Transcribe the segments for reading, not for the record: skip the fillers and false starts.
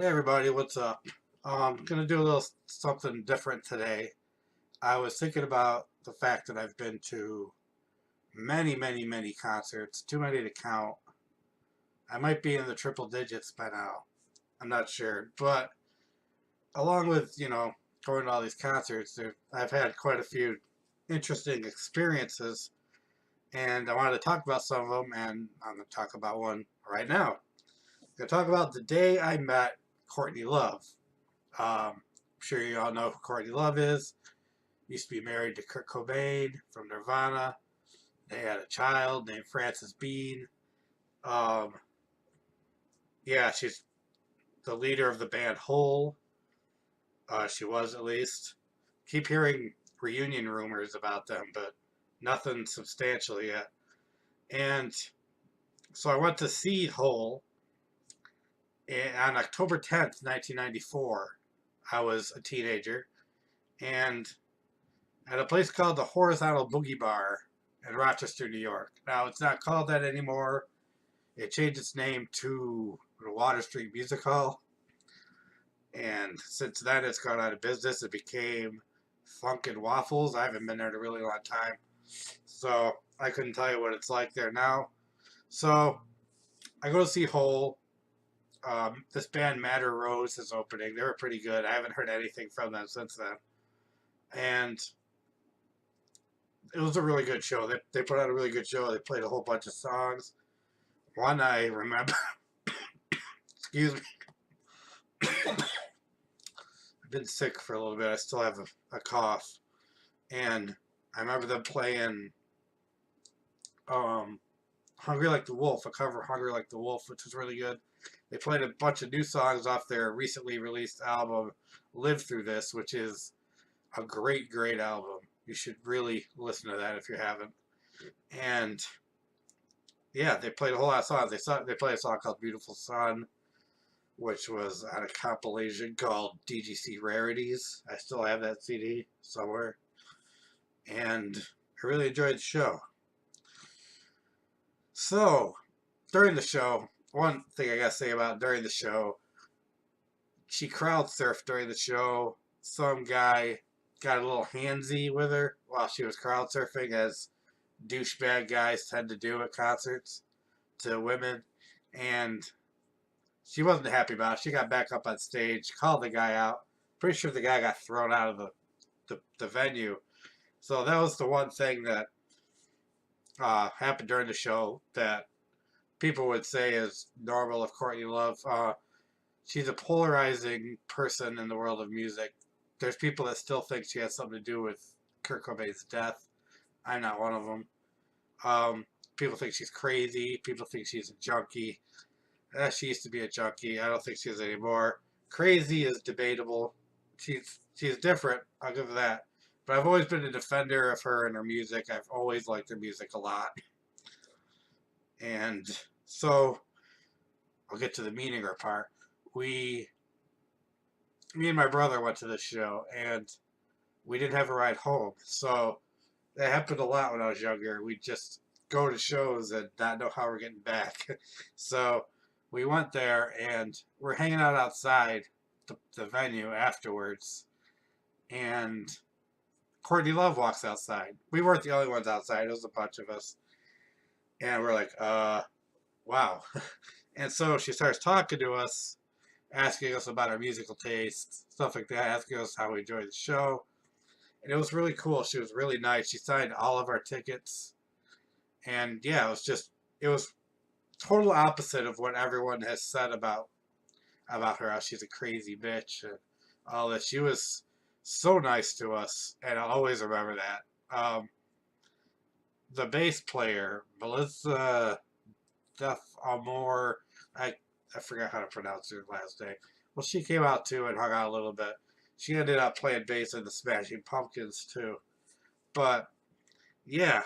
Hey everybody, what's up? Gonna do a little something different today. I was thinking about the fact that I've been to many concerts, too many to count. I might be in the triple digits by now. I'm not sure, but along with going to all these concerts, I've had quite a few interesting experiences, and I wanted to talk about some of them, and I'm gonna talk about one right now. I'm gonna talk about the day I met Courtney Love. I'm sure you all know who Courtney Love is. Used to be married to Kurt Cobain from Nirvana. They had a child named Frances Bean. Um, yeah, she's the leader of the band Hole. She was at least. Keep hearing reunion rumors about them, but nothing substantial yet. And so I went to see Hole on October 10th, 1994. I was a teenager, and at a place called the Horizontal Boogie Bar in Rochester, New York. Now, it's not called that anymore. It changed its name to the Water Street Music Hall. And since then, it's gone out of business. It became Funk and Waffles. I haven't been there in a really long time. So I couldn't tell you what it's like there now. So I go to see Hole. This band Matter Rose is opening. They were pretty good. I haven't heard anything from them since then. And it was a really good show. They put on a really good show. They played a whole bunch of songs. One I remember, excuse me, I've been sick for a little bit. I still have a cough. And I remember them playing Hungry Like the Wolf, a cover of Hungry Like the Wolf, which was really good. They played a bunch of new songs off their recently released album, Live Through This, which is a great album. You should really listen to that if you haven't. And yeah, they played a whole lot of songs. They played a song called Beautiful Sun, which was on a compilation called DGC Rarities. I still have that CD somewhere. And I really enjoyed the show. So, during the show, one thing I gotta say about during the show, she crowd surfed during the show. Some guy got a little handsy with her while she was crowd surfing, as douchebag guys tend to do at concerts to women. And she wasn't happy about it. She got back up on stage, called the guy out. Pretty sure the guy got thrown out of the venue. So that was the one thing that happened during the show that people would say is normal of Courtney Love. She's a polarizing person in the world of music. There's people that still think she has something to do with Kurt Cobain's death. I'm not one of them. People think she's crazy. People think she's a junkie. She used to be a junkie. I don't think she is anymore. Crazy is debatable. She's different. I'll give her that. But I've always been a defender of her and her music. I've always liked her music a lot. And so I'll get to the meeting of her part. Me and my brother went to this show, and we didn't have a ride home. So that happened a lot when I was younger. We'd just go to shows and not know how we're getting back. So we went there, and we're hanging out outside the venue afterwards, and Courtney Love walks outside. We weren't the only ones outside. It was a bunch of us. And we're like, wow. And so she starts talking to us, asking us about our musical tastes, stuff like that, asking us how we enjoyed the show. And it was really cool. She was really nice. She signed all of our tickets. And yeah, it was total opposite of what everyone has said about her, how she's a crazy bitch and all that. She was so nice to us, and I'll always remember that. The bass player, Melissa Def Amore, I forgot how to pronounce her last name. Well, she came out too and hung out a little bit. She ended up playing bass in the Smashing Pumpkins too. But yeah,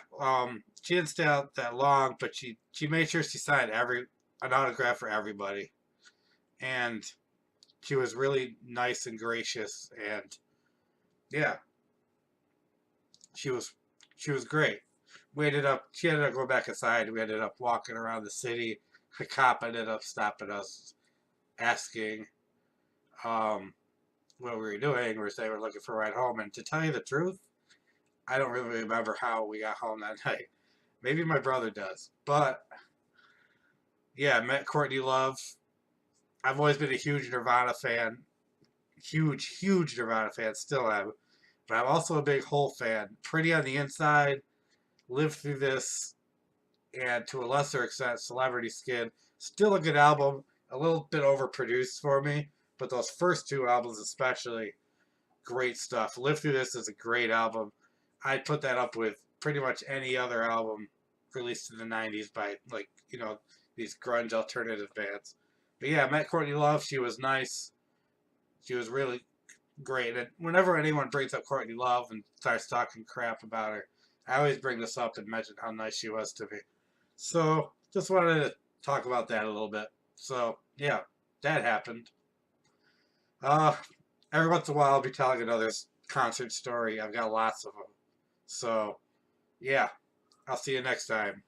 she didn't stay out that long, but she made sure she signed an autograph for everybody, and she was really nice and gracious, and yeah, she was she was great. She ended up going back inside. We ended up walking around the city. A cop ended up stopping us, asking, what we were doing. We were saying we're looking for a ride home, and to tell you the truth, I don't really remember how we got home that night. Maybe my brother does, but yeah, I met Courtney Love. I've always been a huge Nirvana fan, huge Nirvana fan, still am. But I'm also a big Hole fan. Pretty on the Inside, Live Through This, and to a lesser extent, Celebrity Skin. Still a good album, a little bit overproduced for me, but those first two albums especially, great stuff. Live Through This is a great album. I'd put that up with pretty much any other album released in the 90s by, like, these grunge alternative bands. But yeah, I met Courtney Love. She was nice. She was really great. And whenever anyone brings up Courtney Love and starts talking crap about her, I always bring this up and mention how nice she was to me. So just wanted to talk about that a little bit. So yeah, that happened. Uh, every once in a while I'll be telling another concert story. I've got lots of them. So yeah, I'll see you next time.